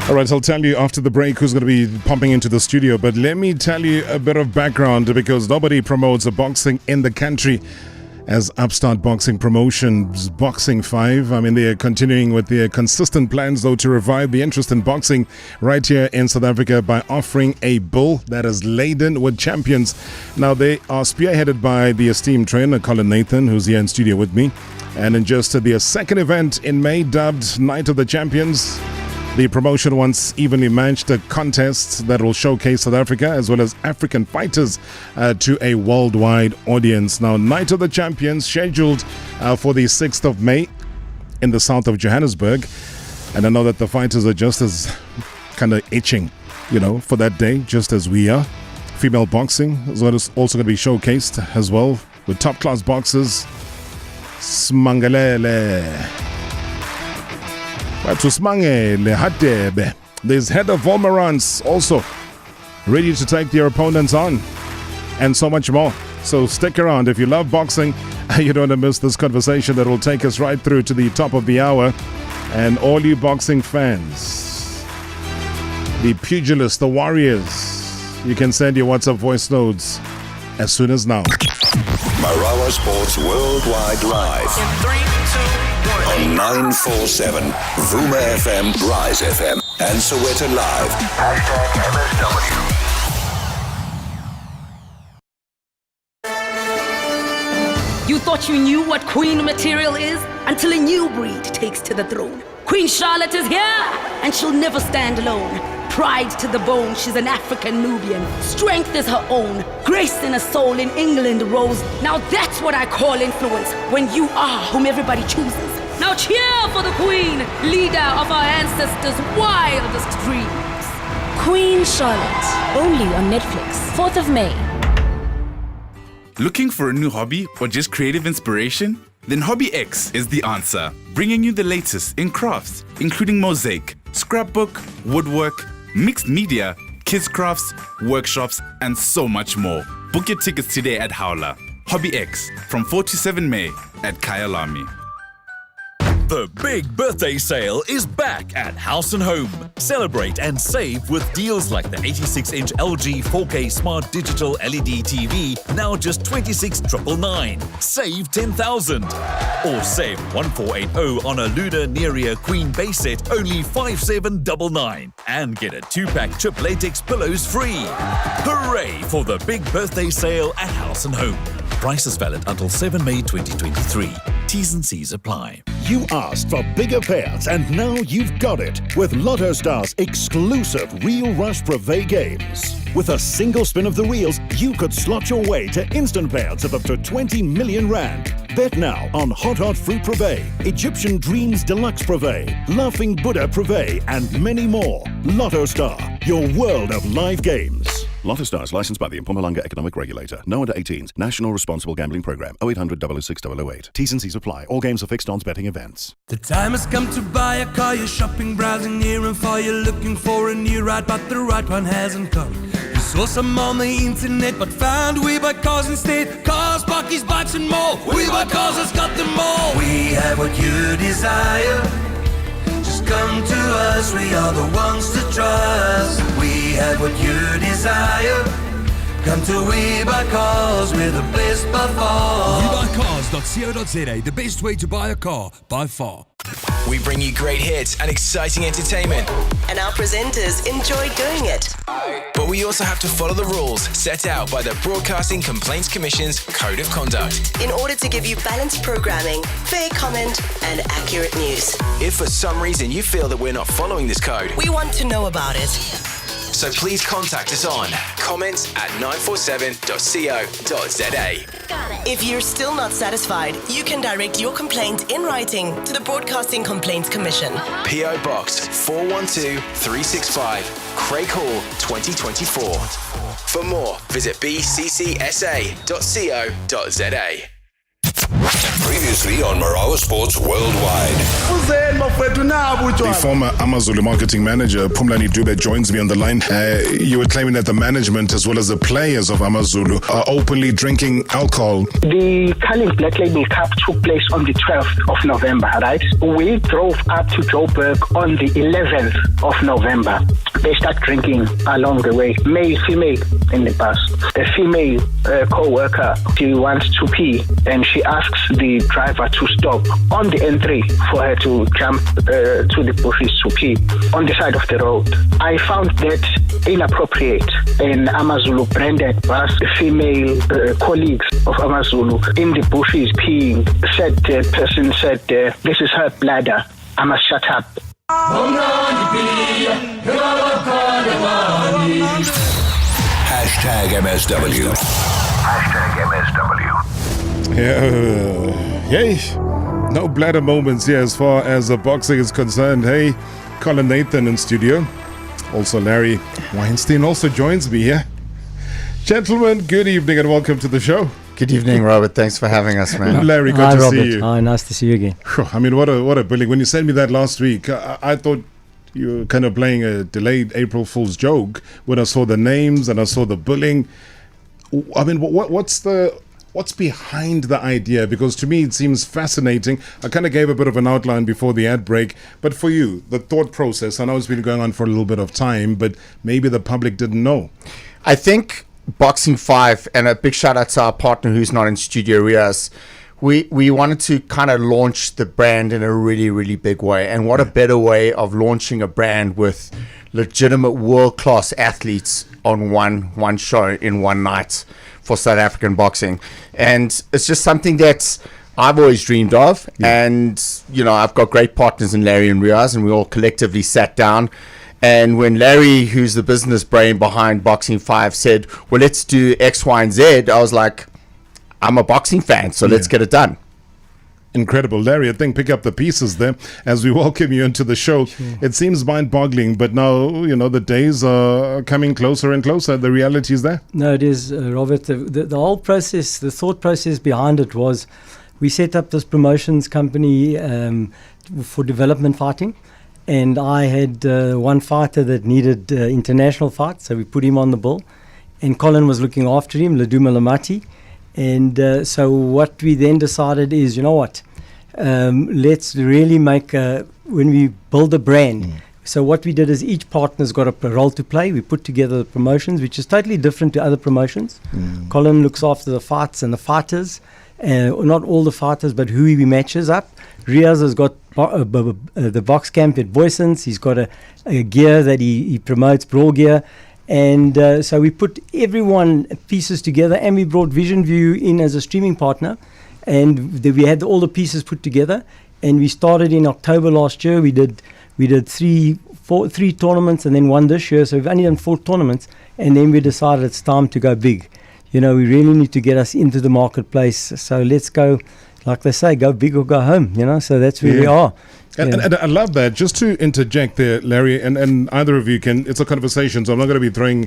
All right, I'll tell you after the break who's going to be pumping into the studio, but let me tell you a bit of background because nobody promotes boxing in the country as Upstart Boxing Promotions Boxing 5. I mean, they are continuing with their consistent plans, though, to revive the interest in boxing right here in South Africa by offering a bull that is laden with champions. Now, they are spearheaded by the esteemed trainer, Colin Nathan, who's here in studio with me. And in just their second event in May, dubbed Night of the Champions, the promotion wants evenly matched contests that will showcase South Africa as well as African fighters to a worldwide audience. Now, Night of the Champions scheduled for the 6th of May in the south of Johannesburg. And I know that the fighters are just as kind of itching, for that day, just as we are. Female boxing is also going to be showcased as well with top-class boxers. Smangalele. There's head of Volmarans also ready to take their opponents on and so much more. So stick around. If you love boxing, you don't want to miss this conversation that will take us right through to the top of the hour. And all you boxing fans, the pugilists, the warriors, you can send your WhatsApp voice notes as soon as now. Marawa Sports Worldwide Live. In 3, 2, 1. On 947, Vuma FM, Rise FM, and Soweto Live. Hashtag MSW. You thought you knew what Queen material is until a new breed takes to the throne. Queen Charlotte is here, and she'll never stand alone. Pride to the bone, she's an African Nubian. Strength is her own. Grace in a soul in England rose. Now that's what I call influence, when you are whom everybody chooses. Now cheer for the Queen, leader of our ancestors' wildest dreams. Queen Charlotte, only on Netflix, 4th of May. Looking for a new hobby or just creative inspiration? Then Hobby X is the answer, bringing you the latest in crafts, including mosaic, scrapbook, woodwork, mixed media, kids crafts, workshops, and so much more. Book your tickets today at Howler. Hobby X from 4 to 7 May at Kyalami. The big birthday sale is back at House & Home. Celebrate and save with deals like the 86-inch LG 4K Smart Digital LED TV, now just 26,999. Save 10,000. Or save 1480 on a Luna Neria Queen base set, only 5799. And get a 2-pack chip latex pillows free. Hooray for the big birthday sale at House & Home. Prices valid until 7 May 2023. T's and C's apply. You asked for bigger payouts and now you've got it with Lotto Star's exclusive Real Rush Brevet games. With a single spin of the reels, you could slot your way to instant payouts of up to 20 million rand. Bet now on Hot Hot Fruit Brevet, Egyptian Dreams Deluxe Brevet, Laughing Buddha Brevet, and many more. Lotto Star, your world of live games. Lotto Stars, licensed by the Mpumalanga Economic Regulator. No under 18s. National Responsible Gambling Program. 0800 006 008. T's and C's apply. All games are fixed odds betting events. The time has come to buy a car. You're shopping, browsing near and far. You're looking for a new ride, but the right one hasn't come. You saw some on the internet, but found We Buy Cars instead. Cars, parkies, bikes and more. We Buy Cars has got them all. We have what you desire. Just come to us, we are the ones to trust. We have what you desire. Come to We Buy Cars, we're the best by far. WeBuyCars.co.za, the best way to buy a car by far. We bring you great hits and exciting entertainment. And our presenters enjoy doing it. But we also have to follow the rules set out by the Broadcasting Complaints Commission's Code of Conduct. In order to give you balanced programming, fair comment, and accurate news. If for some reason you feel that we're not following this code, we want to know about it. So please contact us on comments@947.co.za. If you're still not satisfied, you can direct your complaint in writing to the Broadcasting Complaints Commission. PO Box 412365, Craig Hall, 2024. For more, visit bccsa.co.za. Previously on Marawa Sports Worldwide. The former AmaZulu marketing manager, Pumlani Dube, joins me on the line. You were claiming that the management as well as the players of AmaZulu are openly drinking alcohol. The Culling Black Label Cup took place on the 12th of November, right? We drove up to Joburg on the 11th of November. They start drinking along the way. Male, female in the bus. A female co-worker, she wants to pee and she asks the driver to stop on the N3 for her to jump to the bushes to pee on the side of the road. I found that inappropriate. An AmaZulu branded bus, female colleagues of AmaZulu in the bushes peeing. Said the person said, this is her bladder. I must shut up. Hashtag MSW. Hashtag MSW. Hey, no bladder moments here as far as boxing is concerned. Hey, Colin Nathan in studio. Also Larry Weinstein also joins me here. Gentlemen, good evening and welcome to the show. Good evening, Robert. Thanks for having us, man. Larry, good to see you. Hi, nice to see you again. I mean, what a billing. When you sent me that last week, I thought you were kind of playing a delayed April Fool's joke when I saw the names and I saw the billing. I mean, what's behind the idea? Because to me, it seems fascinating. I kind of gave a bit of an outline before the ad break. But for you, the thought process, I know it's been going on for a little bit of time, but maybe the public didn't know. I think Boxing 5, and a big shout out to our partner who's not in studio, Riaz, we wanted to kind of launch the brand in a really, really big way. And what a better way of launching a brand with legitimate world-class athletes on one show in one night for South African boxing. And it's just something that I've always dreamed of. Yeah. And, you know, I've got great partners in Larry and Riaz, and we all collectively sat down. And when Larry, who's the business brain behind Boxing 5, said, well, let's do X, Y, and Z, I was like, I'm a boxing fan, so let's get it done. Incredible. Larry, I think pick up the pieces there as we welcome you into the show. Sure. It seems mind-boggling, but now, the days are coming closer and closer. The reality is there. No, it is, Robert. The whole process, the thought process behind it was we set up this promotions company for development fighting, and I had one fighter that needed international fights, so we put him on the bill, and Colin was looking after him, Laduma Lamati. And so what we then decided is, let's really when we build a brand. So what we did is each partner's got a role to play. We put together the promotions, which is totally different to other promotions. Colin looks after the fights and the fighters, not all the fighters, but who he matches up. Riaz has got the box camp at Boyson's. He's got a gear that he promotes, brawl gear. And so we put everyone pieces together, and we brought Vision View in as a streaming partner, and we had all the pieces put together. And we started in October last year. We did three tournaments, and then one this year. So we've only done 4 tournaments, and then we decided it's time to go big. We really need to get us into the marketplace. So let's go, like they say, go big or go home. So that's where we are. And I love that. Just to interject there, Larry, and either of you can, it's a conversation, so I'm not going to be throwing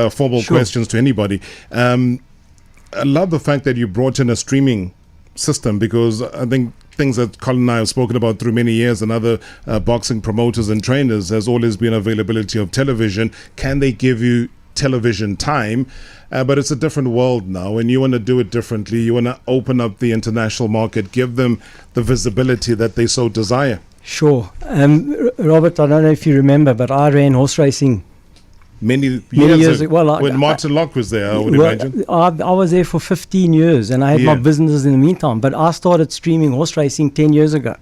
formal questions to anybody. I love the fact that you brought in a streaming system, because I think things that Colin and I have spoken about through many years, and other boxing promoters and trainers, has always been availability of television. Can they give you television time? But it's a different world now, and you want to do it differently. You want to open up the international market, give them the visibility that they so desire. Sure. Robert, I don't know if you remember, but I ran horse racing many years ago. Well, when Martin Locke was there, I would imagine. I was there for 15 years, and I had my businesses in the meantime. But I started streaming horse racing 10 years ago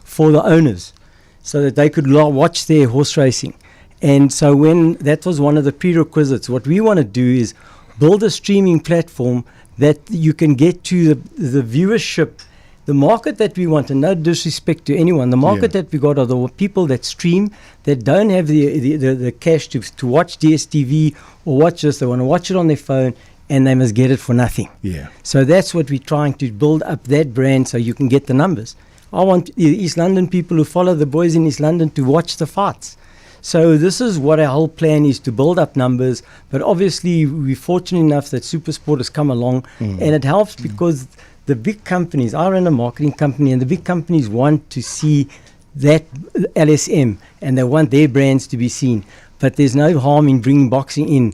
for the owners, so that they could watch their horse racing. And so that was one of the prerequisites. What we want to do is build a streaming platform that you can get to the viewership, the market that we want, and no disrespect to anyone. The market that we got are the people that stream, that don't have the cash to watch DSTV or watch this. They want to watch it on their phone, and they must get it for nothing. Yeah. So that's what we're trying to build up, that brand, so you can get the numbers. I want the East London people who follow the boys in East London to watch the fights. So this is what our whole plan is, to build up numbers. But obviously we're fortunate enough that SuperSport has come along, and it helps because the big companies, I run a marketing company, and the big companies want to see that LSM, and they want their brands to be seen. But there's no harm in bringing boxing in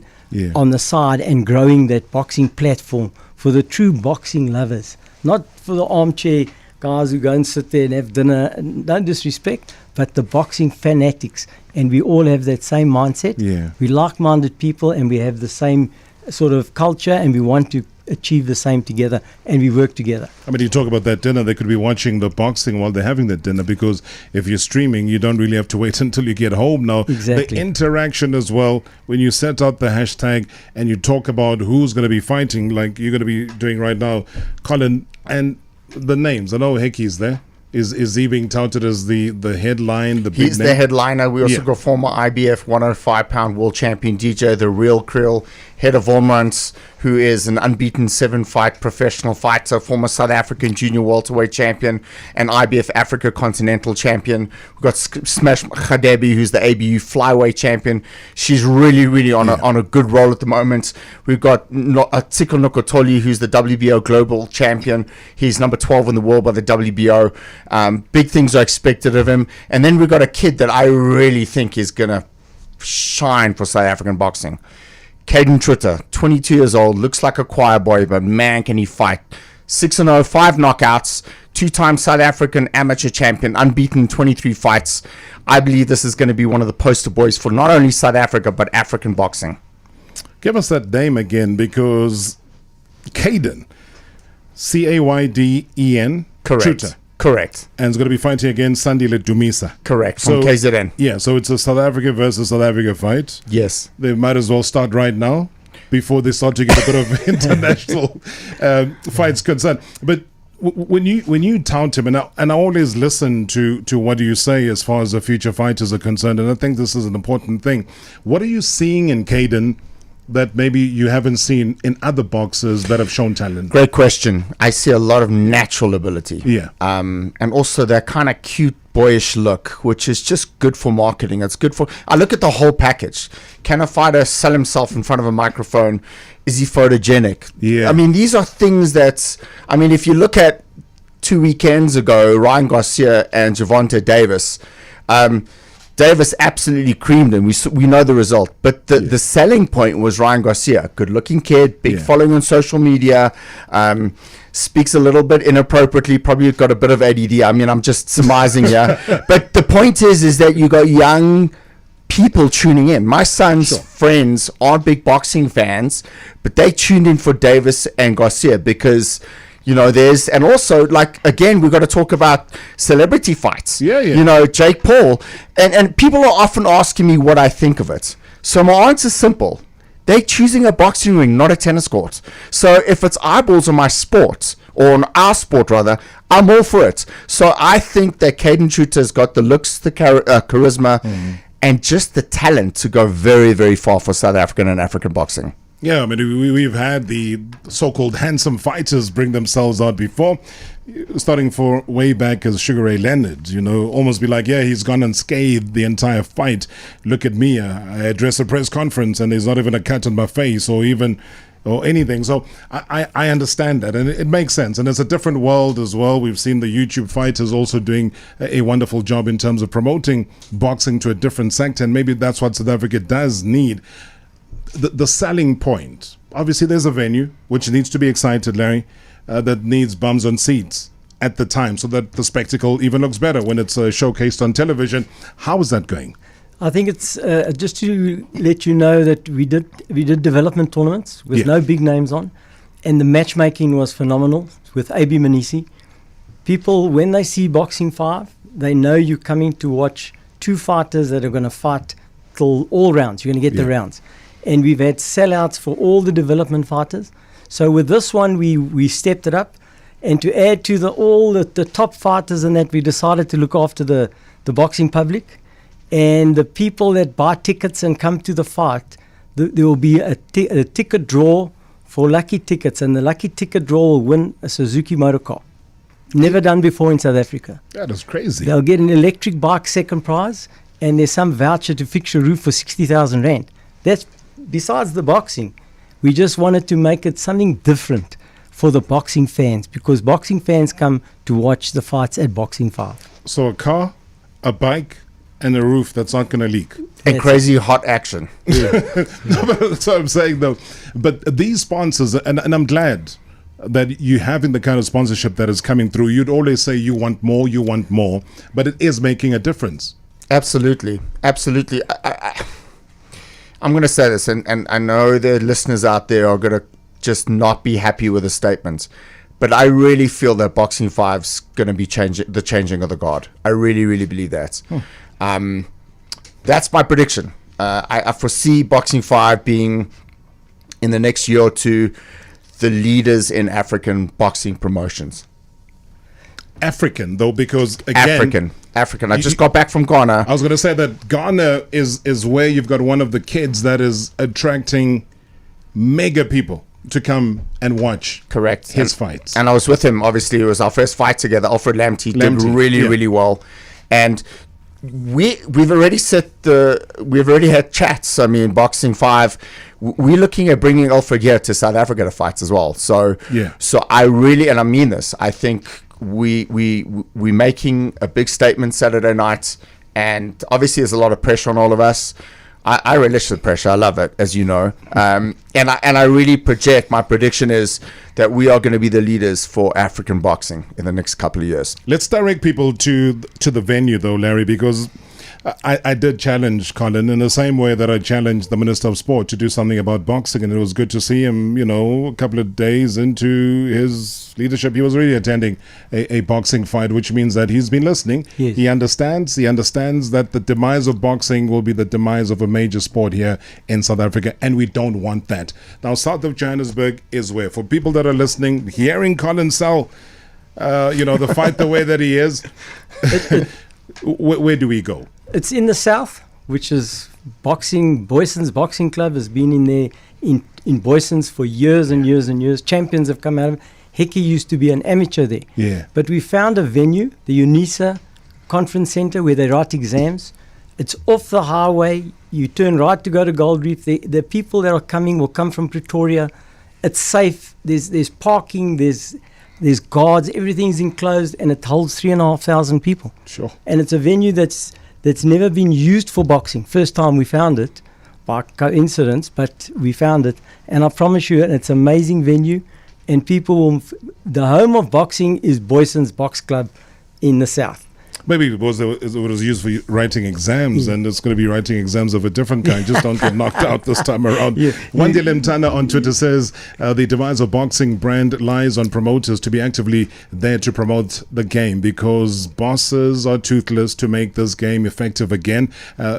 on the side and growing that boxing platform for the true boxing lovers, not for the armchair guys who go and sit there and have dinner. No disrespect, but the boxing fanatics. And we all have that same mindset. We're like-minded people, and we have the same sort of culture, and we want to achieve the same together, and we work together. I mean, you talk about that dinner, they could be watching the boxing while they're having that dinner, because if you're streaming, you don't really have to wait until you get home now. Exactly. The interaction as well, when you set out the hashtag and you talk about who's going to be fighting, like you're going to be doing right now, Colin, and the names. I know Heki's there. Is he being touted as the headline, the big He's name? the headliner. We also got former IBF 105-pound world champion DJ The Real Krill, head of Volmans, who is an unbeaten 7-fight professional fighter, former South African junior welterweight champion and IBF Africa Continental champion. We've got Smash Khadebi, who's the ABU flyweight champion. She's really on a good roll at the moment. We've got Tiko Nokotoli, who's the WBO global champion. He's number 12 in the world by the WBO. Big things are expected of him. And then we've got a kid that I really think is going to shine for South African boxing. Caden Trutter, 22 years old, looks like a choir boy, but man, can he fight. 6-0, 5 knockouts, 2-time South African amateur champion, unbeaten in 23 fights. I believe this is going to be one of the poster boys for not only South Africa, but African boxing. Give us that name again, because Caden, Cayden, correct. Trutter. Correct. And it's going to be fighting against Sandile Dumisa. Correct, from KZN. Yeah, so it's a South Africa versus South Africa fight. Yes. They might as well start right now before they start to get a bit of international fights concerned. But when you tout him, and I always listen to what you say as far as the future fighters are concerned, and I think this is an important thing. What are you seeing in Caden that maybe you haven't seen in other boxers that have shown talent? Great question. I see a lot of natural ability. Yeah. And also that kind of cute, boyish look, which is just good for marketing. It's good for... I look at the whole package. Can a fighter sell himself in front of a microphone? Is he photogenic? Yeah. I mean, these are things that... I mean, if you look at 2 weekends ago, Ryan Garcia and Gervonta Davis... Davis absolutely creamed him. We know the result. But the selling point was Ryan Garcia. Good-looking kid, big following on social media, speaks a little bit inappropriately, probably got a bit of ADD. I mean, I'm just surmising here. But the point is that you got young people tuning in. My son's friends aren't big boxing fans, but they tuned in for Davis and Garcia because... You know, and also, like, again, we've got to talk about celebrity fights. Yeah. You know, Jake Paul. And people are often asking me what I think of it. So my answer's simple. They're choosing a boxing ring, not a tennis court. So if it's eyeballs on my sport, or on our sport rather, I'm all for it. So I think that Caden Shooter's got the looks, the charisma, and just the talent to go very, very far for South African and African boxing. Yeah, I mean, we've had the so-called handsome fighters bring themselves out before, starting for way back as Sugar Ray Leonard, you know, almost be like, yeah, he's gone unscathed the entire fight. Look at me, I address a press conference and there's not even a cut on my face or anything. So I understand that, and it makes sense. And it's a different world as well. We've seen the YouTube fighters also doing a wonderful job in terms of promoting boxing to a different sector, and maybe that's what South Africa does need. The selling point, obviously there's a venue which needs to be excited, Larry, that needs bums on seats at the time so that the spectacle even looks better when it's showcased on television. How is that going? I think it's just to let you know that we did development tournaments with no big names on, and the matchmaking was phenomenal with AB Manisi. People, when they see Boxing 5, they know you're coming to watch two fighters that are going to fight till all rounds. You're going to get the rounds. And we've had sellouts for all the development fighters. So with this one, we stepped it up. And to add to all the top fighters and that, we decided to look after the boxing public. And the people that buy tickets and come to the fight, there will be a ticket draw for lucky tickets. And the lucky ticket draw will win a Suzuki motor car. Never done before in South Africa. That is crazy. They'll get an electric bike second prize. And there's some voucher to fix your roof for 60,000 Rand. That's besides the boxing. We just wanted to make it something different for the boxing fans, because boxing fans come to watch the fights at Boxing 5. So a car, a bike, and a roof that's not going to leak. And crazy hot action. No, but that's what I'm saying, though. But these sponsors, and I'm glad that you having the kind of sponsorship that is coming through. You'd always say you want more, but it is making a difference. Absolutely. I'm going to say this, and I know the listeners out there are going to just not be happy with the statement, but I really feel that Boxing 5's going to be the changing of the guard. I really, really believe that. That's my prediction. I foresee Boxing 5 being, in the next year or two, the leaders in African boxing promotions. African, though, because again... African. I just got back from Ghana. I was going to say that Ghana is where you've got one of the kids that is attracting mega people to come and watch his fights. And I was with him, obviously. It was our first fight together. Alfred Lamte did really well. And we've already had chats. I mean, Boxing 5, we're looking at bringing Alfred here to South Africa to fight as well. So I really, and I mean this, I think we're making a big statement Saturday night, and obviously there's a lot of pressure on all of us. I relish the pressure. I love it, as you know. And I really project, my prediction is that we are going to be the leaders for African boxing in the next couple of years. Let's direct people to the venue, though, Larry, because I did challenge Colin in the same way that I challenged the Minister of Sport to do something about boxing, and it was good to see him, you know, a couple of days into his leadership. He was really attending a boxing fight, which means that he's been listening. Yes. He understands that the demise of boxing will be the demise of a major sport here in South Africa, and we don't want that. Now, south of Johannesburg is where, for people that are listening, hearing Colin sell, the fight the way that he is, where do we go? It's in the south, which is Boyson's Boxing Club has been in there in Boyson's for years and years and years. Champions have come out of it. Hickey used to be an amateur there. Yeah. But we found a venue, the UNISA Conference Centre, where they write exams. It's off the highway. You turn right to go to Gold Reef. The people that are coming will come from Pretoria. It's safe. There's parking. There's guards. Everything's enclosed, and it holds 3,500 people. Sure. And it's a venue that's never been used for boxing. First time we found it, by coincidence, but we found it. And I promise you, it's an amazing venue. And people will... The home of boxing is Boyson's Box Club in the south. Maybe because it was used for writing exams, and it's going to be writing exams of a different kind. Just don't get knocked out this time around. Wandile Mtana on Twitter says, the demise of boxing brand lies on promoters to be actively there to promote the game, because bosses are toothless to make this game effective again.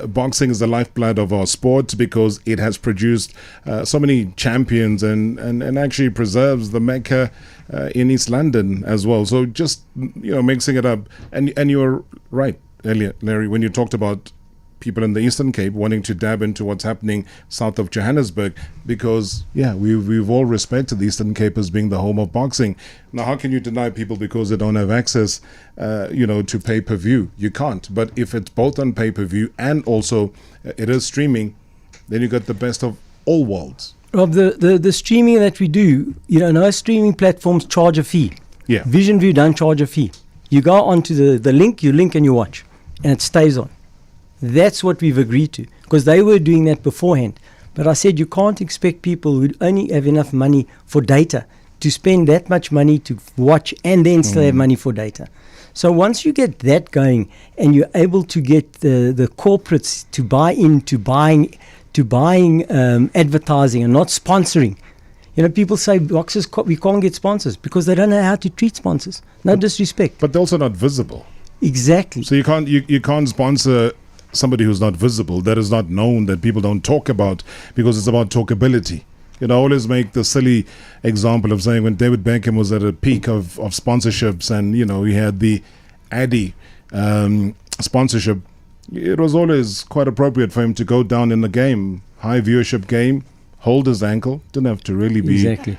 Boxing is the lifeblood of our sport because it has produced so many champions and actually preserves the Mecca in East London as well. So just, mixing it up. And you were right earlier, Larry, when you talked about people in the Eastern Cape wanting to dab into what's happening south of Johannesburg, because we've all respected the Eastern Cape as being the home of boxing. Now, how can you deny people because they don't have access to pay-per-view? You can't. But if it's both on pay-per-view and also it is streaming, then you got the best of all worlds. Rob, the streaming that we do, no streaming platforms charge a fee. Yeah. Vision View don't charge a fee. You go onto the link, you link and you watch, and it stays on. That's what we've agreed to, because they were doing that beforehand. But I said you can't expect people who only have enough money for data to spend that much money to watch and then still have money for data. So once you get that going and you're able to get the corporates to buy into buying advertising and not sponsoring. People say boxers we can't get sponsors because they don't know how to treat sponsors. No disrespect. But they're also not visible. Exactly. So you can't sponsor somebody who's not visible, that is not known, that people don't talk about, because it's about talkability. I always make the silly example of saying when David Beckham was at a peak of sponsorships and, he had the Addy sponsorship, it was always quite appropriate for him to go down in the game, high viewership game, hold his ankle, didn't have to really be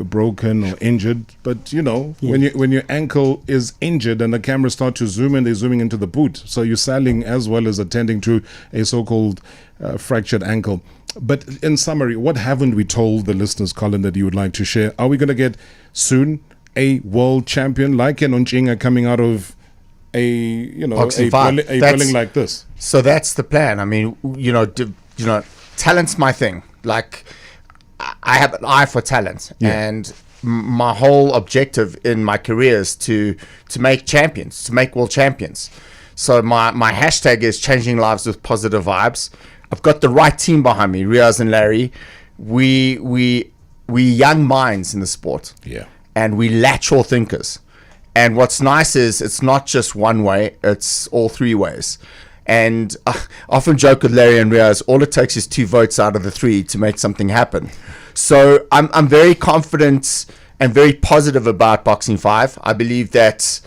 broken or injured, but when your ankle is injured and the cameras start to zoom in, they're zooming into the boot, so you're selling as well as attending to a so-called fractured ankle. But in summary, what haven't we told the listeners, Colin, that you would like to share? Are we going to get soon a world champion like Nontshinga coming out of a dwelling like this? So that's the plan. I mean, talent's my thing. Like, I have an eye for talent, and my whole objective in my career is to make champions, to make world champions. So my hashtag is changing lives with positive vibes. I've got the right team behind me, Riaz and Larry. We young minds in the sport, and we lateral thinkers. And what's nice is it's not just one way; it's all three ways. And I often joke with Larry and Riaz, all it takes is 2 votes out of the 3 to make something happen. So I'm very confident and very positive about Boxing 5. I believe that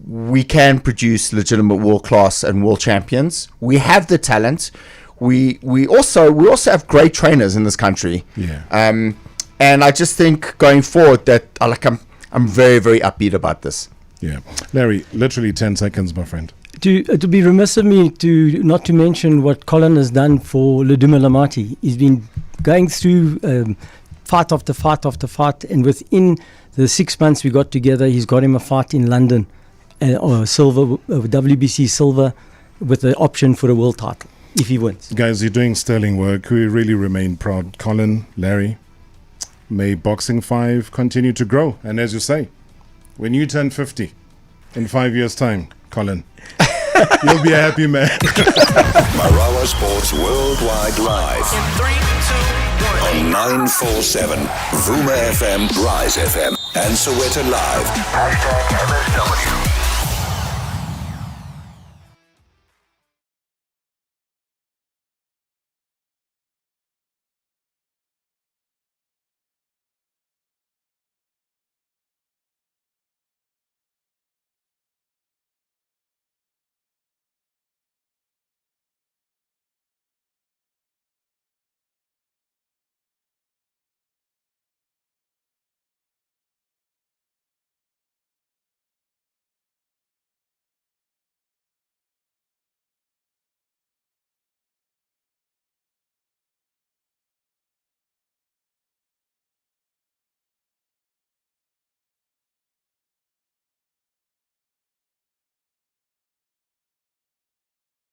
we can produce legitimate world class and world champions. We have the talent. We also have great trainers in this country. And I just think going forward that I'm very, very upbeat about this. Yeah. Larry, literally 10 seconds, my friend. It would be remiss of me not to mention what Colin has done for Leduma Lamati. He's been going through fight after fight after fight, and within the 6 months we got together, he's got him a fight in London, silver, WBC silver, with the option for a world title if he wins. Guys, you're doing sterling work. We really remain proud. Colin, Larry, may Boxing 5 continue to grow. And as you say, when you turn 50 in 5 years' time, Colin, you'll be a happy man. Marawa Sports Worldwide Live. In 3, 2, 1. On 947, Vuma FM, Rise FM, and Soweto Live. #MSW.